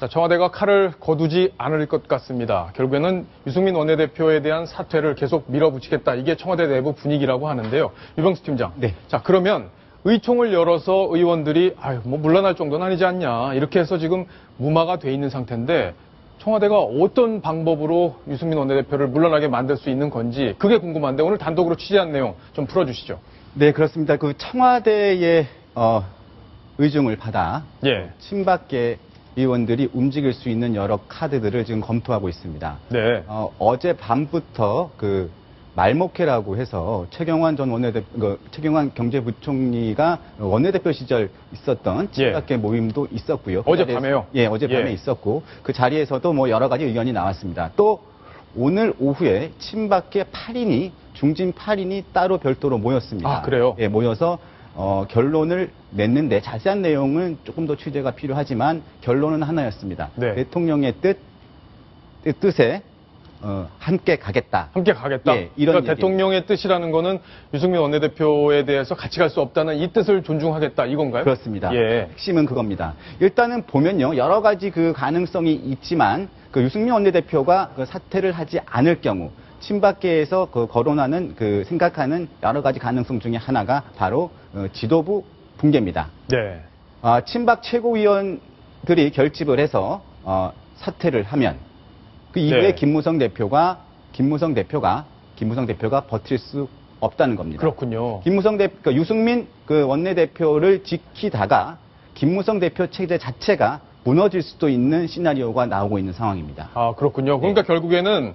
자, 청와대가 칼을 거두지 않을 것 같습니다. 결국에는 유승민 원내대표에 대한 사퇴를 계속 밀어붙이겠다. 이게 청와대 내부 분위기라고 하는데요. 유병수 팀장. 네. 자, 그러면 의총을 열어서 의원들이 뭐 물러날 정도는 아니지 않냐. 이렇게 해서 지금 무마가 돼 있는 상태인데 청와대가 어떤 방법으로 유승민 원내대표를 물러나게 만들 수 있는 건지 그게 궁금한데 오늘 단독으로 취재한 내용 좀 풀어주시죠. 네, 그렇습니다. 그 청와대의 의중을 받아 예. 친박계 의원들이 움직일 수 있는 여러 카드들을 지금 검토하고 있습니다. 네. 어제 밤부터 그 말목회라고 해서 최경환 전 최경환 경제부총리가 원내대표 시절 있었던 친박계 모임도 있었고요. 어젯밤에요? 예, 어젯밤에 있었고 그 자리에서도 뭐 여러 가지 의견이 나왔습니다. 또 오늘 오후에 친박계 8인이 중진 8인이 따로 별도로 모였습니다. 아, 그래요? 예, 모여서 결론을 냈는데 자세한 내용은 조금 더 취재가 필요하지만 결론은 하나였습니다. 네. 대통령의 뜻에 함께 가겠다. 함께 가겠다. 예, 이런 그러니까 대통령의 뜻이라는 거는 유승민 원내대표에 대해서 같이 갈 수 없다는 이 뜻을 존중하겠다 이건가요? 그렇습니다. 예. 핵심은 그겁니다. 일단은 보면요 여러 가지 그 가능성이 있지만 그 유승민 원내대표가 그 사퇴를 하지 않을 경우 친박계에서 그 거론하는 그 생각하는 여러 가지 가능성 중에 하나가 바로 지도부 붕괴입니다. 네. 친박 최고위원들이 결집을 해서 사퇴를 하면 그 이후에 네. 김무성 대표가 버틸 수 없다는 겁니다. 그렇군요. 그러니까 유승민 그 원내대표를 지키다가 김무성 대표 체제 자체가 무너질 수도 있는 시나리오가 나오고 있는 상황입니다. 아, 그렇군요. 그러니까 결국에는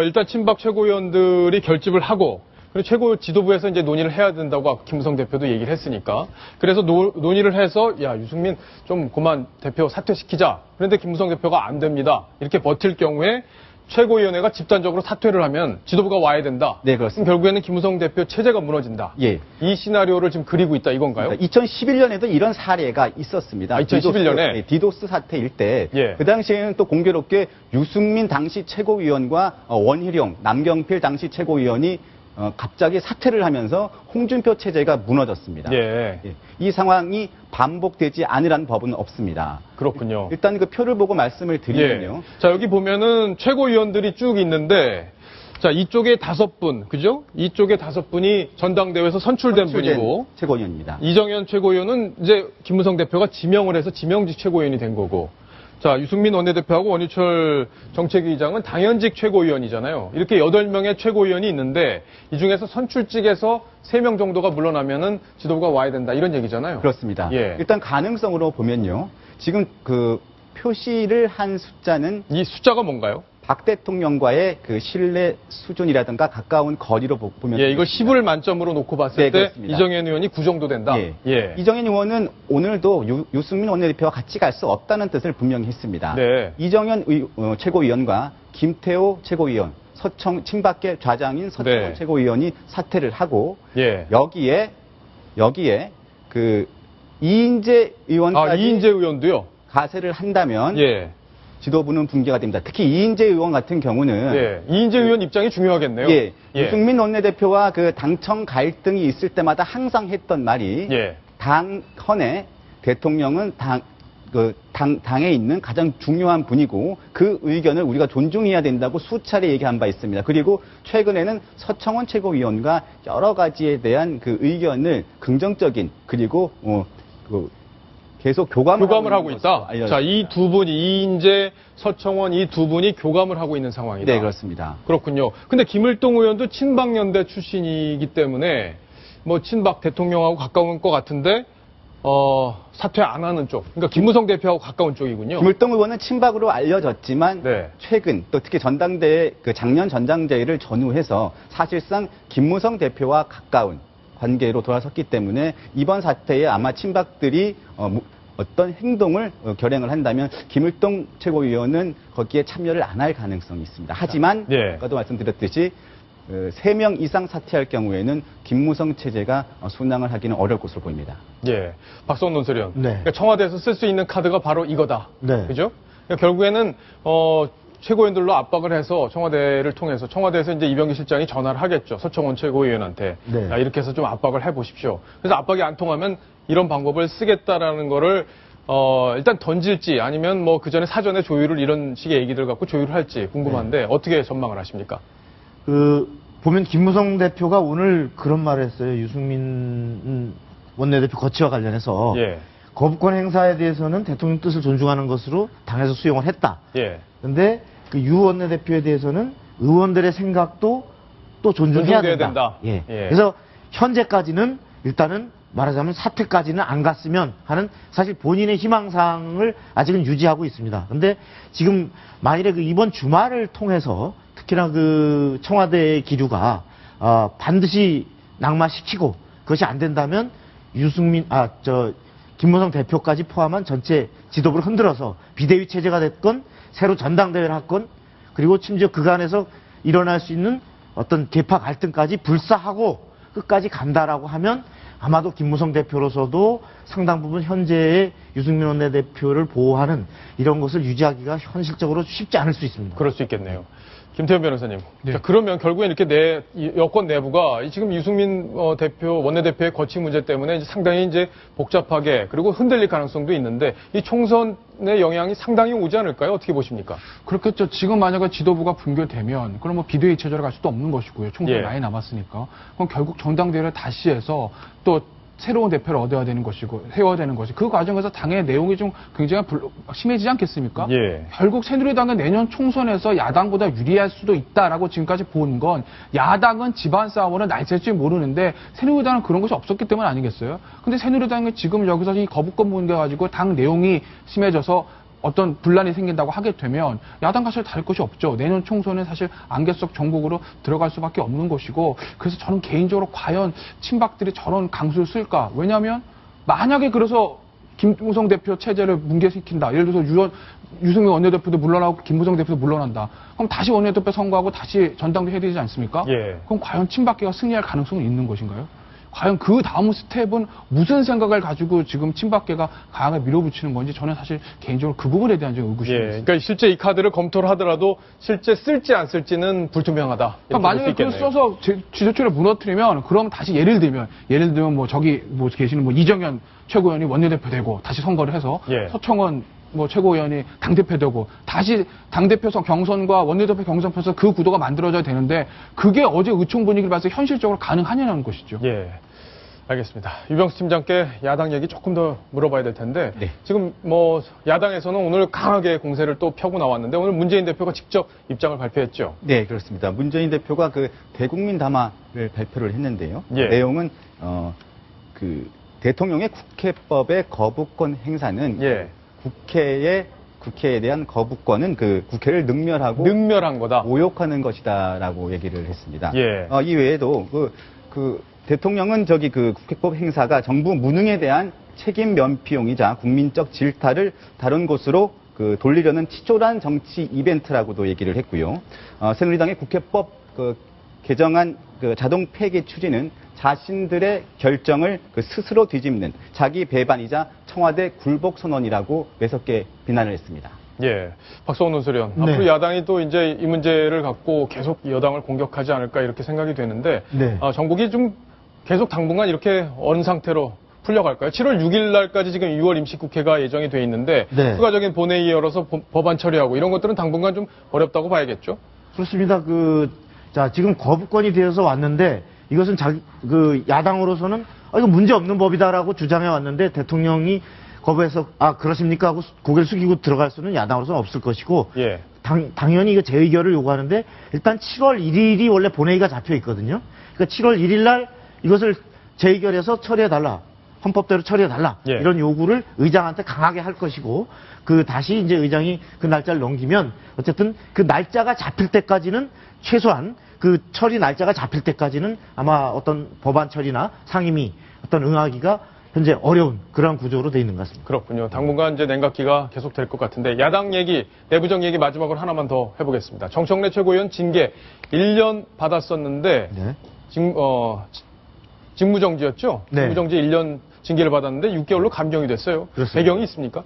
일단 친박 최고위원들이 결집을 하고 그리고 최고 지도부에서 이제 논의를 해야 된다고 김무성 대표도 얘기를 했으니까 그래서 논의를 해서 야 유승민 좀 그만 대표 사퇴시키자. 그런데 김무성 대표가 안 됩니다. 이렇게 버틸 경우에 최고위원회가 집단적으로 사퇴를 하면 지도부가 와야 된다. 네, 그렇습니다. 그럼 결국에는 김무성 대표 체제가 무너진다. 예. 이 시나리오를 지금 그리고 있다 이건가요? 2011년에도 이런 사례가 있었습니다. 2011년에 디도스 사태일 때 예. 그 당시에는 또 공교롭게 유승민 당시 최고위원과 원희룡, 남경필 당시 최고위원이 갑자기 사퇴를 하면서 홍준표 체제가 무너졌습니다. 예. 예. 이 상황이 반복되지 않으란 법은 없습니다. 그렇군요. 일단 그 표를 보고 말씀을 드리면요. 예. 자, 여기 보면은 최고위원들이 쭉 있는데, 자, 이쪽에 5분, 그죠? 이쪽에 5분이 전당대회에서 선출된 분이고, 최고위원입니다. 이정현 최고위원은 이제 김무성 대표가 지명을 해서 지명직 최고위원이 된 거고, 자, 유승민 원내대표하고 원유철 정책위의장은 당연직 최고위원이잖아요. 이렇게 8명의 최고위원이 있는데, 이 중에서 선출직에서 3명 정도가 물러나면은 지도부가 와야 된다. 이런 얘기잖아요. 그렇습니다. 예. 일단 가능성으로 보면요. 지금 그 표시를 한 숫자는 이 숫자가 뭔가요? 박 대통령과의 그 신뢰 수준이라든가 가까운 거리로 보면 예, 이걸 10을 만점으로 놓고 봤을 네, 때 그렇습니다. 이정현 의원이 9 정도 된다. 예. 이정현 의원은 오늘도 유승민 원내대표와 같이 갈 수 없다는 뜻을 분명히 했습니다. 네. 이정현 최고위원과 김태호 최고위원, 친박계 좌장인 서청원 네. 최고위원이 사퇴를 하고 예. 여기에 그 이인재 의원까지 이인재 의원도요? 가세를 한다면 예. 지도부는 붕괴가 됩니다. 특히 이인재 의원 같은 경우는 예. 이인재 의원 입장이 중요하겠네요. 예. 유승민 원내대표와 그 당청 갈등이 있을 때마다 항상 했던 말이 예. 당헌에 대통령은 당에 있는 가장 중요한 분이고 그 의견을 우리가 존중해야 된다고 수차례 얘기한 바 있습니다. 그리고 최근에는 서청원 최고위원과 여러 가지에 대한 그 의견을 긍정적인 그리고 계속 교감을 하고 있다. 자, 이 두 분이 이인재, 서청원 이 두 분이 교감을 하고 있는 상황이다. 네, 그렇습니다. 그렇군요. 근데 김일동 의원도 친박연대 출신이기 때문에 뭐 친박 대통령하고 가까운 것 같은데 사퇴 안 하는 쪽. 그러니까 김무성 대표하고 가까운 쪽이군요. 김일동 의원은 친박으로 알려졌지만 네. 최근 또 특히 전당대회 그 작년 전당대회를 전후해서 사실상 김무성 대표와 가까운 관계로 돌아섰기 때문에 이번 사태에 아마 친박들이 어떤 행동을 결행을 한다면 김일동 최고위원은 거기에 참여를 안 할 가능성이 있습니다. 하지만 예. 아까도 말씀드렸듯이 3명 이상 사퇴할 경우에는 김무성 체제가 순항을 하기는 어려울 것으로 보입니다. 예. 박성원 논설위원. 네. 그러니까 청와대에서 쓸 수 있는 카드가 바로 이거다. 네. 그죠? 그러니까 결국에는 최고위원들로 압박을 해서 청와대를 통해서 청와대에서 이제 이병기 실장이 전화를 하겠죠. 서청원 최고위원한테. 네. 야, 이렇게 해서 좀 압박을 해 보십시오. 그래서 압박이 안 통하면 이런 방법을 쓰겠다라는 거를 일단 던질지 아니면 뭐 그 전에 사전에 조율을 이런 식의 얘기들 갖고 조율을 할지 궁금한데 어떻게 전망을 하십니까? 보면 김무성 대표가 오늘 그런 말을 했어요. 유승민 원내대표 거취와 관련해서 예. 거부권 행사에 대해서는 대통령 뜻을 존중하는 것으로 당에서 수용을 했다. 예. 그런데 그 유 원내대표에 대해서는 의원들의 생각도 또 존중해야 존중돼야 된다. 된다. 예. 예. 그래서 현재까지는 일단은 말하자면 사퇴까지는 안 갔으면 하는 사실 본인의 희망사항을 아직은 유지하고 있습니다. 그런데 지금 만일에 그 이번 주말을 통해서 특히나 그 청와대의 기류가 반드시 낙마시키고 그것이 안 된다면 김무성 대표까지 포함한 전체 지도부를 흔들어서 비대위 체제가 됐건 새로 전당대회를 했건 그리고 심지어 그간에서 일어날 수 있는 어떤 계파 갈등까지 불사하고 끝까지 간다라고 하면 아마도 김무성 대표로서도 상당 부분 현재의 유승민 원내대표를 보호하는 이런 것을 유지하기가 현실적으로 쉽지 않을 수 있습니다. 그럴 수 있겠네요. 김태현 변호사님. 네. 자, 그러면 결국엔 이렇게 여권 내부가 지금 유승민 원내대표의 거취 문제 때문에 이제 상당히 이제 복잡하게 그리고 흔들릴 가능성도 있는데 이 총선의 영향이 상당히 오지 않을까요? 어떻게 보십니까? 그렇겠죠. 지금 만약에 지도부가 분결되면 그럼 뭐 비대위 체제로 갈 수도 없는 것이고요. 총선 예. 많이 남았으니까. 그럼 결국 전당대회를 다시 해서 또 새로운 대표를 얻어야 되는 것이고 세워야 되는 것이 그 과정에서 당의 내용이 좀 굉장히 심해지지 않겠습니까? 예. 결국 새누리당은 내년 총선에서 야당보다 유리할 수도 있다라고 지금까지 본 건 야당은 집안 싸움으로 날쌔지 모르는데 새누리당은 그런 것이 없었기 때문 아니겠어요? 근데 새누리당이 지금 여기서 이 거부권 문제 가지고 당 내용이 심해져서 어떤 분란이 생긴다고 하게 되면 야당과 사실 다를 것이 없죠. 내년 총선은 사실 안개 속 정국으로 들어갈 수밖에 없는 것이고 그래서 저는 개인적으로 과연 친박들이 저런 강수를 쓸까? 왜냐하면 만약에 그래서 김무성 대표 체제를 붕괴시킨다. 예를 들어서 유승민 원내대표도 물러나고 김무성 대표도 물러난다. 그럼 다시 원내대표 선거하고 다시 전당대회 해야 되지 않습니까? 예. 그럼 과연 친박계가 승리할 가능성은 있는 것인가요? 과연 그 다음 스텝은 무슨 생각을 가지고 지금 친박계가 강하게 밀어붙이는 건지 저는 사실 개인적으로 그 부분에 대한 좀 의구심이 예. 있습니다. 그러니까 실제 이 카드를 검토를 하더라도 실제 쓸지 안 쓸지는 불투명하다. 그러니까 만약에 그걸 써서 지도체를 무너뜨리면 그럼 다시 예를 들면 뭐 저기 뭐 계시는 뭐 이정현 최고위원이 원내대표 되고 다시 선거를 해서 예. 서청원 뭐 최고위원이 당대표 되고 다시 당대표 경선과 원내대표 경선 펴서 그 구도가 만들어져야 되는데 그게 어제 의총 분위기를 봐서 현실적으로 가능하냐는 것이죠. 예. 알겠습니다. 유병수 팀장께 야당 얘기 조금 더 물어봐야 될 텐데 네. 지금 뭐 야당에서는 오늘 강하게 공세를 또 펴고 나왔는데 오늘 문재인 대표가 직접 입장을 발표했죠. 네, 그렇습니다. 문재인 대표가 그 대국민 담화를 발표를 했는데요. 예. 내용은 그 대통령의 국회법의 거부권 행사는 예. 국회에 대한 거부권은 그 국회를 능멸한 거다. 모욕하는 것이다라고 얘기를 했습니다. 예. 이 외에도 그 대통령은 그 국회법 행사가 정부 무능에 대한 책임 면피용이자 국민적 질타를 다룬 것으로 돌리려는 치졸한 정치 이벤트라고도 얘기를 했고요. 새누리당의 국회법 개정안 자동 폐기 추진은 자신들의 결정을 스스로 뒤집는 자기 배반이자 청와대 굴복 선언이라고 매섭게 비난을 했습니다. 예. 박성원 논설위원. 네. 앞으로 야당이 또 이제 이 문제를 갖고 계속 여당을 공격하지 않을까 이렇게 생각이 되는데 네. 전국이 좀 계속 당분간 이렇게 어느 상태로 풀려갈까요? 7월 6일 날까지 지금 6월 임시국회가 예정이 돼 있는데 네. 추가적인 본회의 열어서 법안 처리하고 이런 것들은 당분간 좀 어렵다고 봐야겠죠? 그렇습니다. 지금 거부권이 되어서 왔는데 이것은 야당으로서는 이거 문제 없는 법이다라고 주장해 왔는데 대통령이 거부해서 그렇습니까 하고 고개를 숙이고 들어갈 수는 야당으로서는 없을 것이고 예. 당연히 이거 재의결을 요구하는데 일단 7월 1일이 원래 본회의가 잡혀 있거든요. 그러니까 7월 1일 날 이것을 재의결해서 처리해달라. 헌법대로 처리해달라. 예. 이런 요구를 의장한테 강하게 할 것이고 다시 이제 의장이 그 날짜를 넘기면 어쨌든 그 날짜가 잡힐 때까지는 최소한 그 처리 날짜가 잡힐 때까지는 아마 어떤 법안 처리나 상임위 어떤 응하기가 현재 어려운 그런 구조로 돼 있는 것 같습니다. 그렇군요. 당분간 이제 냉각기가 계속 될 것 같은데 야당 얘기, 내부적 얘기 마지막으로 하나만 더 해보겠습니다. 정청래 최고위원 징계 1년 받았었는데 네. 직무정지였죠? 네. 직무정지 1년 징계를 받았는데 6개월로 감경이 됐어요. 그렇습니다. 배경이 있습니까?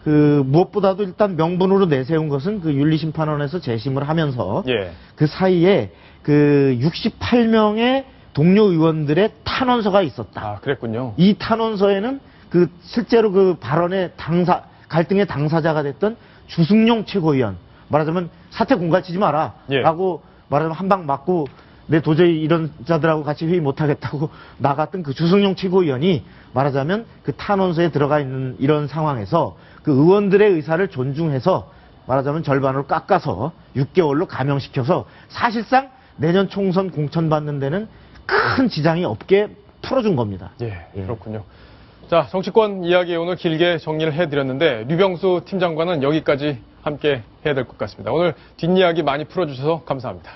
무엇보다도 일단 명분으로 내세운 것은 윤리심판원에서 재심을 하면서 예. 그 사이에 68명의 동료 의원들의 탄원서가 있었다. 그랬군요. 이 탄원서에는 그 실제로 그 발언의 갈등의 당사자가 됐던 주승용 최고위원, 말하자면 사태 공갈치지 마라 예. 라고 말하자면 한 방 맞고 내 도저히 이런 자들하고 같이 회의 못하겠다고 나갔던 그 주승용 최고위원이 말하자면 그 탄원서에 들어가 있는 이런 상황에서 그 의원들의 의사를 존중해서 말하자면 절반으로 깎아서 6개월로 감형시켜서 사실상 내년 총선 공천받는 데는 큰 지장이 없게 풀어준 겁니다. 예, 예. 그렇군요. 자, 정치권 이야기 오늘 길게 정리를 해드렸는데 류병수 팀장과는 여기까지 함께 해야 될 것 같습니다. 오늘 뒷이야기 많이 풀어주셔서 감사합니다.